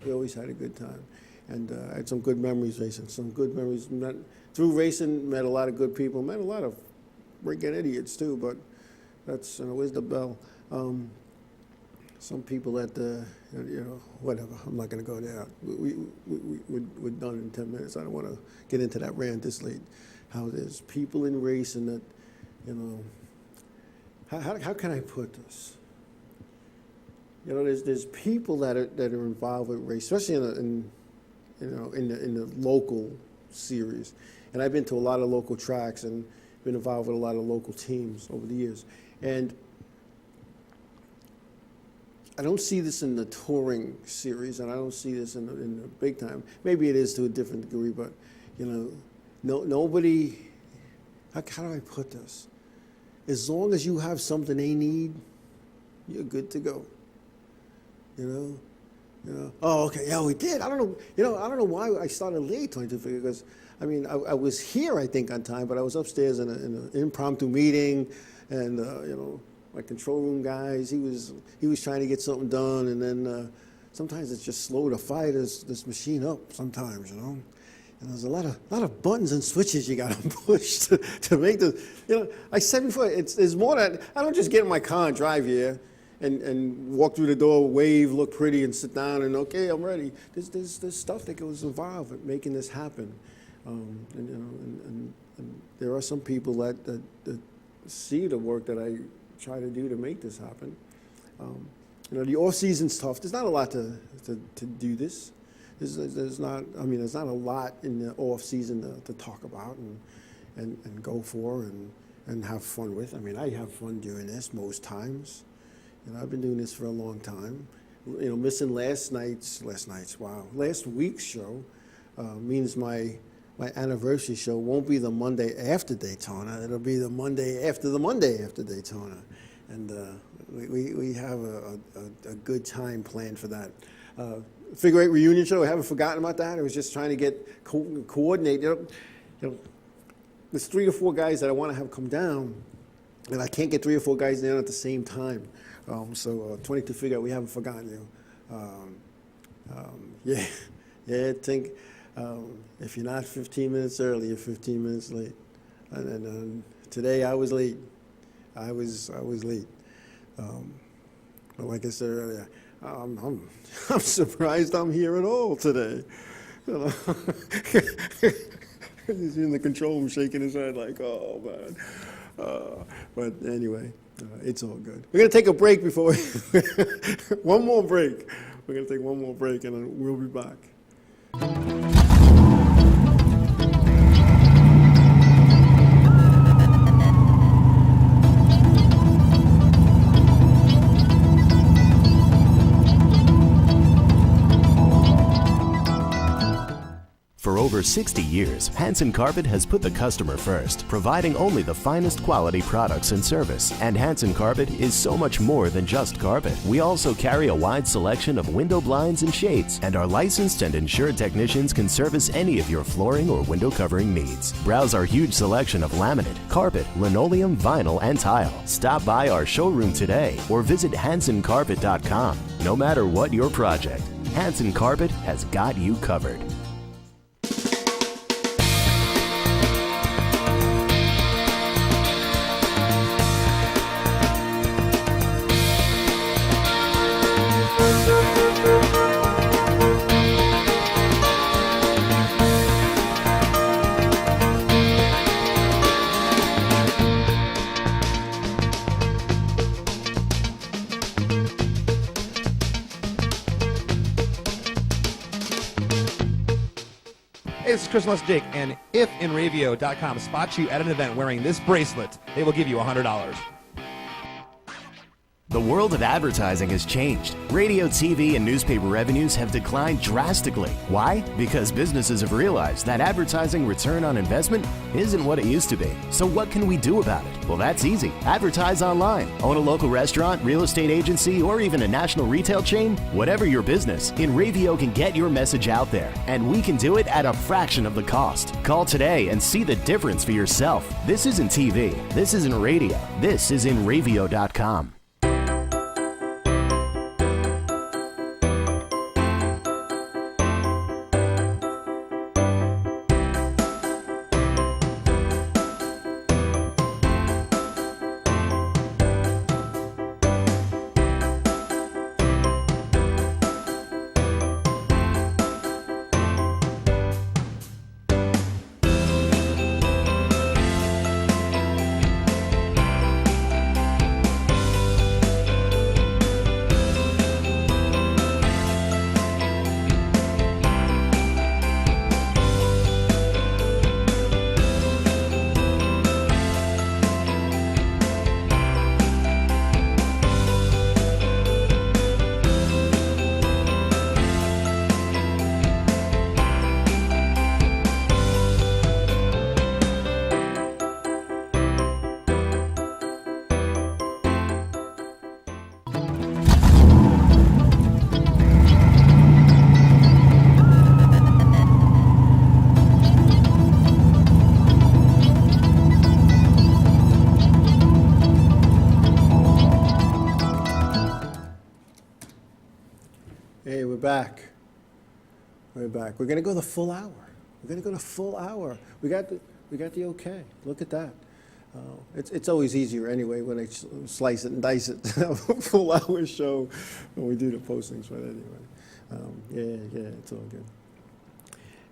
B: we always had a good time. And I had some good memories racing, some good memories. Through racing, met a lot of good people, met a lot of freaking idiots too, but that's, where's the bell? Some people that, whatever, I'm not going to go there. We're done in 10 minutes. I don't want to get into that rant this late. How there's people in racing that, how can I put this? There's people that are involved with race, especially in the local series. And I've been to a lot of local tracks and been involved with a lot of local teams over the years. And I don't see this in the touring series, and I don't see this in the big time. Maybe it is to a different degree, but nobody. How do I put this? As long as you have something they need, you're good to go. Oh, okay, yeah, we did. I don't know why I started late 22 figure, because I was here, I think, on time, but I was upstairs in an impromptu meeting, and my control room guys, he was trying to get something done, and then sometimes it's just slow to fire this machine up sometimes, And there's a lot of buttons and switches you got to push to make the. I said before, there's more that I don't just get in my car and drive here and walk through the door, wave, look pretty, and sit down and okay, I'm ready. There's stuff that goes involved with making this happen, and there are some people that see the work that I try to do to make this happen. The off season's tough. There's not a lot to do this. There's not a lot in the off season to talk about and go for and have fun with. I have fun doing this most times. I've been doing this for a long time. Missing last week's show means my anniversary show won't be the Monday after Daytona. It'll be the Monday after Daytona. And we have a good time planned for that. Figure Eight reunion show, I haven't forgotten about that. I was just trying to get coordinate. There's 3 or 4 guys that I want to have come down, and I can't get 3 or 4 guys down at the same time. So 22 figure, we haven't forgotten you. I think if you're not 15 minutes early, you're 15 minutes late. And today I was late. I was late. But like I said earlier, I'm surprised I'm here at all today. He's in the control room shaking his head like, oh man. But anyway, it's all good. We're going to take a break before one more break. We're going to take one more break and then we'll be back.
C: For over over 60 years, Hanson Carpet has put the customer first, providing only the finest quality products and service. And Hanson Carpet is so much more than just carpet. We also carry a wide selection of window blinds and shades, and our licensed and insured technicians can service any of your flooring or window covering needs. Browse our huge selection of laminate, carpet, linoleum, vinyl, and tile. Stop by our showroom today or visit HansonCarpet.com. No matter what your project, Hanson Carpet has got you covered.
A: Hey, this is Chris Less Jake, and if InRavio.com spots you at an event wearing this bracelet, they will give you $100.
C: The world of advertising has changed. Radio, TV, and newspaper revenues have declined drastically. Why? Because businesses have realized that advertising return on investment isn't what it used to be. So what can we do about it? Well, that's easy. Advertise online. Own a local restaurant, real estate agency, or even a national retail chain? Whatever your business, InRavio can get your message out there, and we can do it at a fraction of the cost. Call today and see the difference for yourself. This isn't TV. This isn't radio. This is InRavio.com.
B: Hey, we're back. We're back. We're going to go the full hour. We're going to go the full hour. We got the okay. Look at that. It's always easier anyway when I slice it and dice it. Full hour show when we do the postings. But anyway, yeah, it's all good.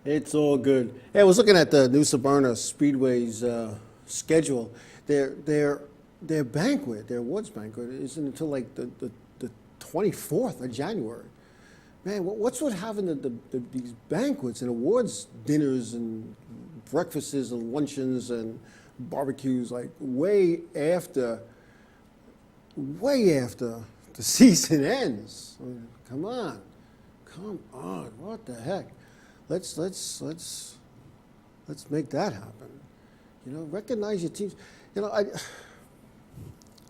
B: It's all good. Hey, I was looking at the New Smyrna Speedway's schedule. Their banquet, their awards banquet, isn't until like the 24th of January. Man, what's with having these banquets and awards dinners and breakfasts and luncheons and barbecues like way after the season ends? I mean, come on, what the heck? Let's make that happen. You know, recognize your teams. You know,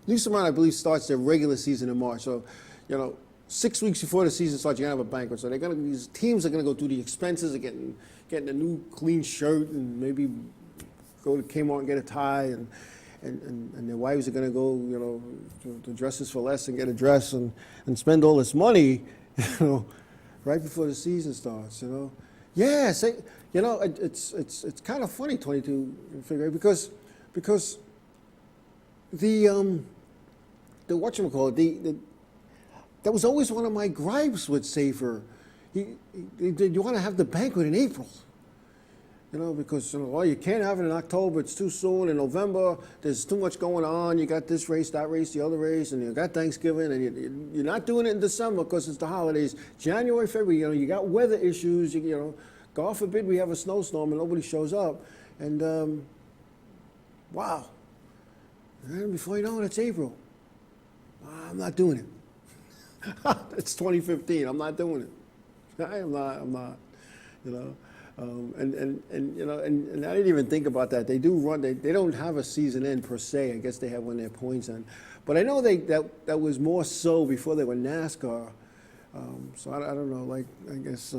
B: New Smyrna, I believe, starts their regular season in March. So, you know, 6 weeks before the season starts, you're gonna have a banquet. So these teams are gonna go through the expenses of getting a new clean shirt and maybe go to Kmart and get a tie, and their wives are gonna go, you know, to Dresses for Less and get a dress and spend all this money, you know, right before the season starts. You know, yeah. You know, it's kind of funny, 22 in February, because the whatchamacallit, that was always one of my gripes with Safer. You want to have the banquet in April, you know, because, you know, well, you can't have it in October, it's too soon. In November, there's too much going on. You got this race, that race, the other race, and you got Thanksgiving, and you're not doing it in December because it's the holidays. January, February, you know, you got weather issues. You know, God forbid we have a snowstorm and nobody shows up, and wow. And before you know it, it's April. I'm not doing it. It's 2015. I'm not doing it. I'm not. You know. And I didn't even think about that. They do run. They don't have a season end per se. I guess they have when their points end. But I know that was more so before they were NASCAR. So I don't know. Like I guess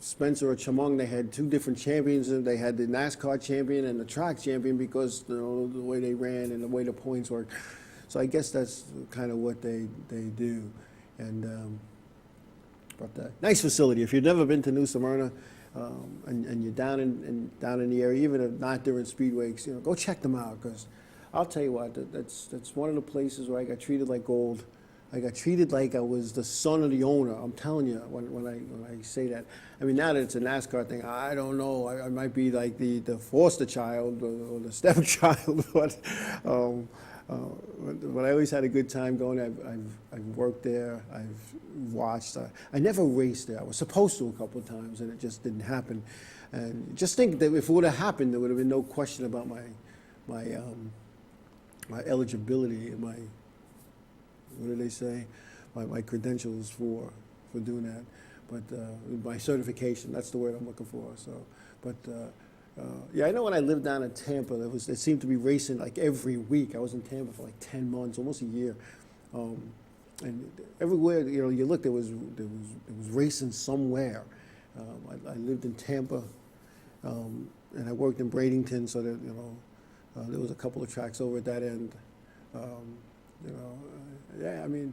B: Spencer or Chemung, they had two different champions. And they had the NASCAR champion and the track champion because the way they ran and the way the points worked. So I guess that's kind of what they do. And but nice facility. If you've never been to New Smyrna. And you're down in the area, even if not during speedweeks, go check them out. Because I'll tell you what, that's one of the places where I got treated like gold. I got treated like I was the son of the owner. I'm telling you when I say that. I mean, now that it's a NASCAR thing, I don't know. I might be like the foster child or the stepchild, but I always had a good time going. I've worked there. I've watched. I never raced there. I was supposed to a couple of times, and it just didn't happen. And just think that if it would have happened, there would have been no question about my eligibility and my, what do they say, my credentials for doing that. But my certification, that's the word I'm looking for. So, but. Yeah, I know when I lived down in Tampa, it seemed to be racing like every week. I was in Tampa for like 10 months, almost a year, and everywhere you looked, there was racing somewhere. I lived in Tampa, and I worked in Bradenton, so that there was a couple of tracks over at that end. Yeah, I mean,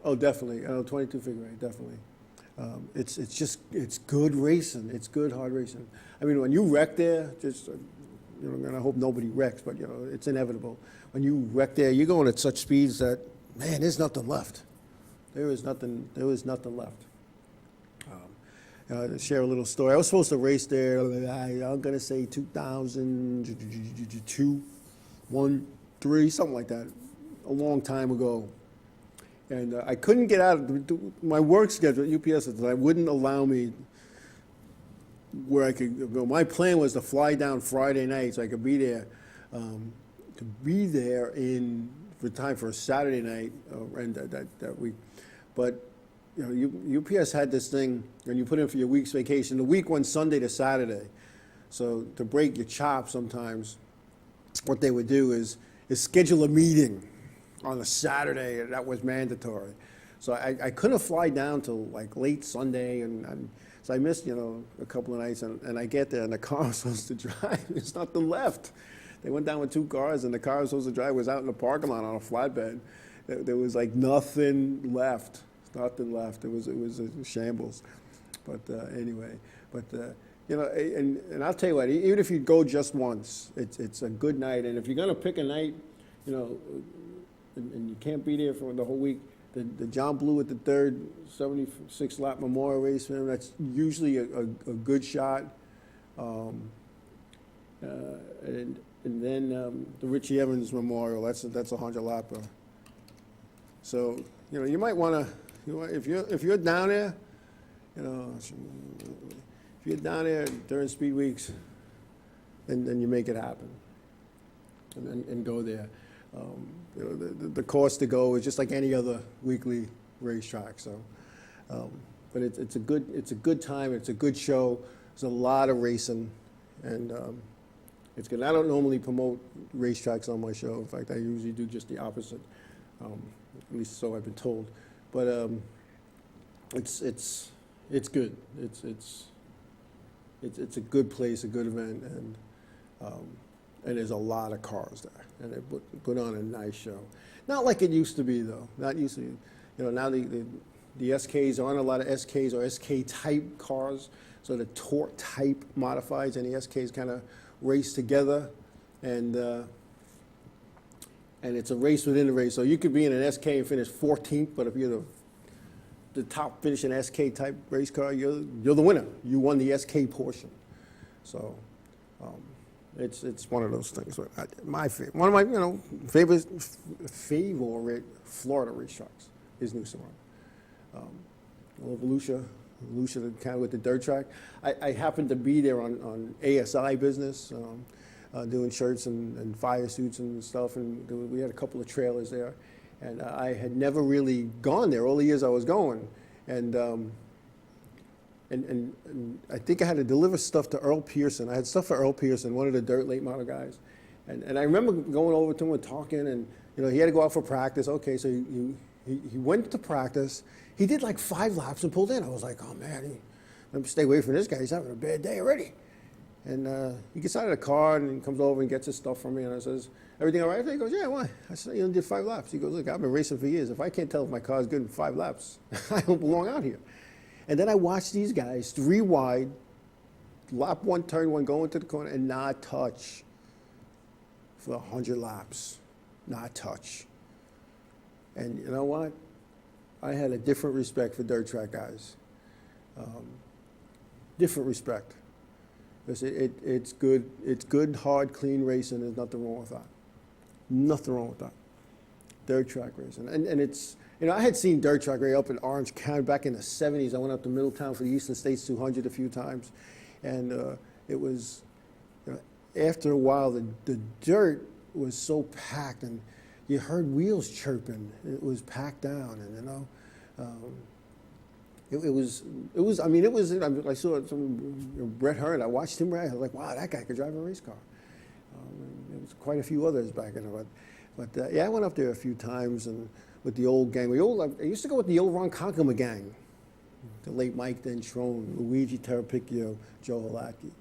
B: oh, definitely, 22 figure eight, definitely. It's good racing. It's good hard racing. I mean, when you wreck there, just and I hope nobody wrecks, but it's inevitable. When you wreck there, you're going at such speeds that there's nothing left. There is nothing left. To share a little story, I was supposed to race there. I'm gonna say 2002, 1, 3, something like that, a long time ago. And I couldn't get out of my work schedule at UPS at the time. Wouldn't allow me where I could go. My plan was to fly down Friday night so I could be there, for time for a Saturday night and that week. But UPS had this thing when you put in for your week's vacation. The week went Sunday to Saturday. So to break your chop, sometimes what they would do is schedule a meeting on a Saturday, and that was mandatory. So I couldn't fly down till like late Sunday, and so I missed a couple of nights. And I get there, and the car I was supposed to drive, there's nothing left. They went down with 2 cars, and the car I was supposed to drive was out in the parking lot on a flatbed. There was like nothing left. Nothing left. It was a shambles. But anyway, and I'll tell you what, even if you go just once, it's a good night. And if you're gonna pick a night, and you can't be there for the whole week, the John Blue at the third 76 lap Memorial race, that's usually a good shot. And then the Richie Evans Memorial, that's a 100 lapper. So you might want to, if you're down there, if you're down there during speed weeks, then you make it happen, and go there. The cost to go is just like any other weekly racetrack. So, but it's a good time. It's a good show. There's a lot of racing, and it's good. I don't normally promote racetracks on my show. In fact, I usually do just the opposite. At least so I've been told. But it's good. It's a good place, a good event, and there's a lot of cars there, and they put on a nice show. Not like it used to be, though. Not used to be. Now the SKs aren't a lot of SKs or SK type cars, so the torque type modifieds and the SKs kind of race together, and it's a race within the race. So you could be in an SK and finish 14th, but if you're the top finishing SK type race car, you're the winner. You won the SK portion. So it's one of those things. One of my favorite Florida racetracks is New Smyrna. I love Volusia, kind of with the dirt track. I happened to be there on ASI business, doing shirts and fire suits and stuff, and we had a couple of trailers there. And I had never really gone there all the years I was going. And and I think I had to deliver stuff to Earl Pearson. I had stuff for Earl Pearson, one of the dirt late model guys. And I remember going over to him and talking, and he had to go out for practice. Okay, so he went to practice. He did like 5 laps and pulled in. I was like, oh man, let me stay away from this guy. He's having a bad day already. And he gets out of the car and comes over and gets his stuff from me. And I says, everything all right? He goes, yeah, why? I said, did 5 laps. He goes, look, I've been racing for years. If I can't tell if my car's good in 5 laps, I don't belong out here. And then I watched these guys, 3 wide, lap 1, turn 1, go into the corner, and not touch for 100 laps. Not touch. And you know what? I had a different respect for dirt track guys. Different respect. Because it's good, hard, clean racing. There's nothing wrong with that. Nothing wrong with that. Dirt track racing. And it's, I had seen dirt track racing up in Orange County back in the 70s. I went up to Middletown for the Eastern States 200 a few times. And it was, after a while, the dirt was so packed, and you heard wheels chirping. It was packed down, and it was. I saw Brett Hurd. I watched him ride. I was like, wow, that guy could drive a race car. There was quite a few others back in it, but yeah, I went up there a few times and with the old gang. I used to go with the old Ron Conkema gang, the late Mike Dentrone, Luigi Terrapicchio, Joe Halacki,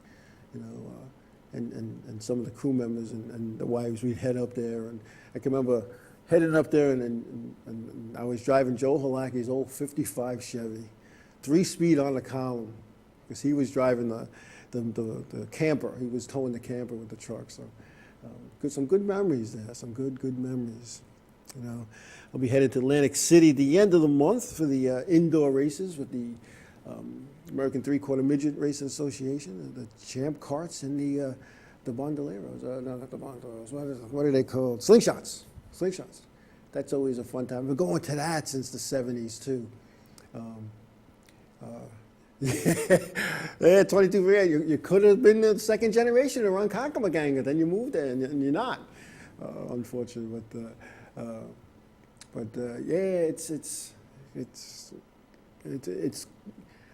B: and some of the crew members and the wives. We'd head up there, and I can remember heading up there, and I was driving Joe Halacki's old '55 Chevy, 3-speed on the column, because he was driving the camper. He was towing the camper with the truck. So, some good memories there. Some good memories. I'll be headed to Atlantic City at the end of the month for the indoor races with the American 3/4 Midget Racing Association, the Champ Carts and the Bandoleros. No, not the Bandoleros. What are they called? Slingshots. That's always a fun time. We've been going to that since the 70s, too. Yeah, 22 for you could have been the second generation of Ron Conkema gang, and then you moved there, and you're not, unfortunately. But yeah, it's.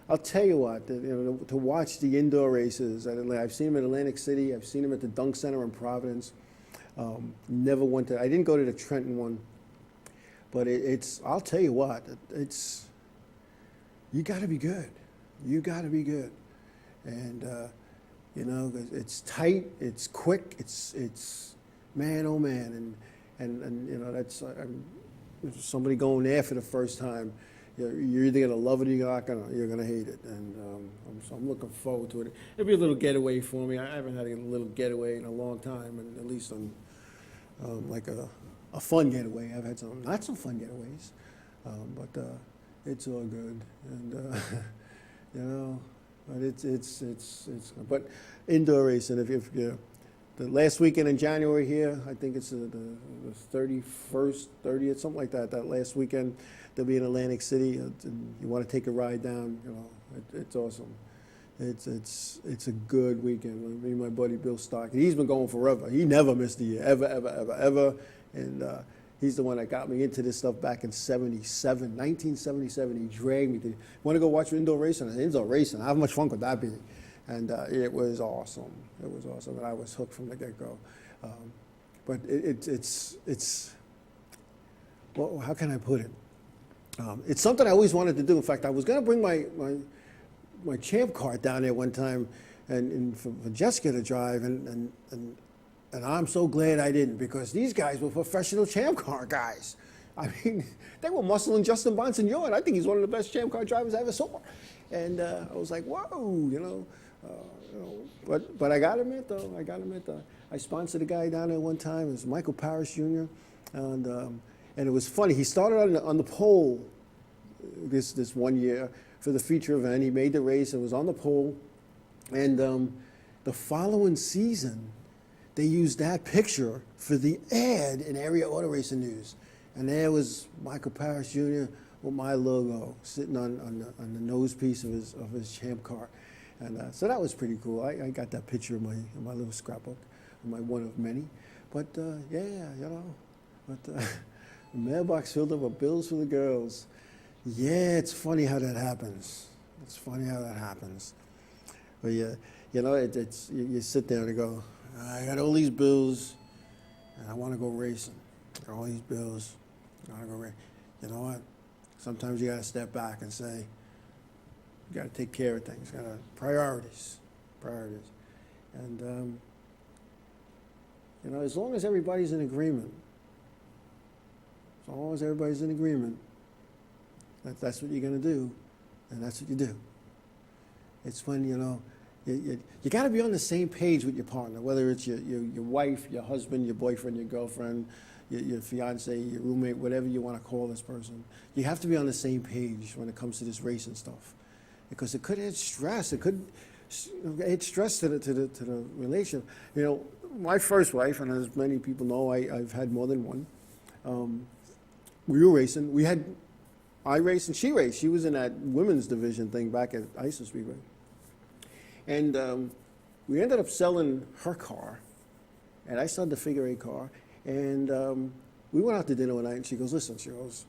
B: I'll tell you what, to watch the indoor races. I've seen them at Atlantic City. I've seen them at the Dunk Center in Providence. Never went to. I didn't go to the Trenton one, but I'll tell you what, you got to be good. You got to be good, and it's tight, it's quick, it's man, oh man, and that's somebody going there for the first time. You're either gonna love it or you're gonna hate it, and so I'm looking forward to it. It'll be a little getaway for me. I haven't had a little getaway in a long time, and at least on like a fun getaway. I've had some not so fun getaways, but it's all good, and but it's but indoor racing. If you the last weekend in January here, I think it's the 31st, 30th, something like that. That last weekend, they'll be in Atlantic City. You want to take a ride down? It's awesome. It's a good weekend. Me and my buddy Bill Stock. He's been going forever. He never missed a year, ever. And he's the one that got me into this stuff back in 1977. He dragged me to. Want to go watch indoor racing? I said, indoor racing. How much fun could that be? And it was awesome. It was awesome, and I was hooked from the get-go. But it's well, how can I put it? It's something I always wanted to do. In fact, I was going to bring my Champ car down there one time, and for Jessica to drive, and I'm so glad I didn't, because these guys were professional Champ car guys. I mean, they were muscling Justin Bonsignor, and I think he's one of the best Champ car drivers I ever saw. And I was like, whoa, but I got to admit, though, I sponsored a guy down there one time. It was Michael Parrish Jr., and it was funny. He started on the pole this one year for the feature event. He made the race and was on the pole. And the following season, they used that picture for the ad in Area Auto Racing News. And there was Michael Parrish Jr. with my logo sitting on the nose piece of his Champ car. And so that was pretty cool. I got that picture in my little scrapbook, my one of many. But the mailbox filled up with bills for the girls. Yeah, it's funny how that happens. It's funny how that happens. But yeah, you know, you sit there and go, I got all these bills, and I want to go racing. I got all these bills, I want to go racing. You know what? Sometimes you got to step back and say, you got to take care of things. Got to priorities. And you know, as long as everybody's in agreement, that's what you're going to do, and that's what you do. It's when, you know, you got to be on the same page with your partner, whether it's your wife, your husband, your boyfriend, your girlfriend, your fiance, your roommate, whatever you want to call this person. You have to be on the same page when it comes to this racing stuff, because it could add stress. It could add stress to the relationship. You know, my first wife, and as many people know, I've had more than one. We were racing. I raced and she raced. She was in that women's division thing back at Daytona Speedweek. And we ended up selling her car, and I sold the figure 8 car. And we went out to dinner one night, and she goes, listen, she goes,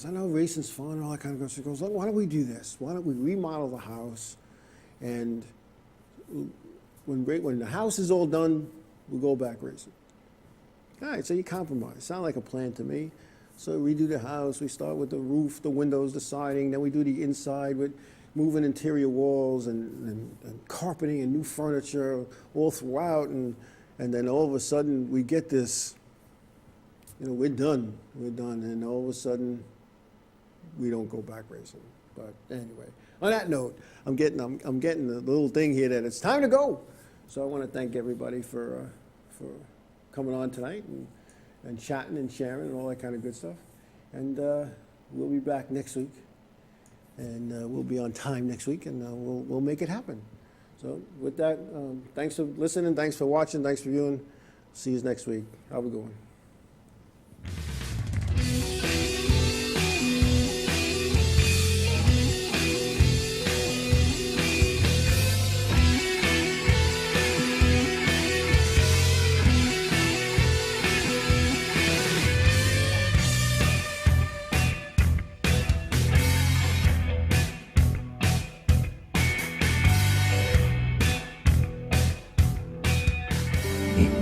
B: I know racing's fun and all that kind of stuff. She goes, why don't we do this? Why don't we remodel the house? And when the house is all done, we'll go back racing. All right, so you compromise. Sound like a plan to me. So we do the house. We start with the roof, the windows, the siding. Then we do the inside with moving interior walls and carpeting and new furniture all throughout. And then all of a sudden we get this, you know, we're done. And all of a sudden we don't go back racing. But anyway, on that note, I'm getting the little thing here that it's time to go. So I want to thank everybody for coming on tonight and chatting and sharing and all that kind of good stuff. And we'll be back next week, and we'll be on time next week, and we'll make it happen. So with that, thanks for listening, thanks for watching, thanks for viewing. See you next week. Have a good one.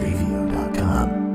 C: Radio.com.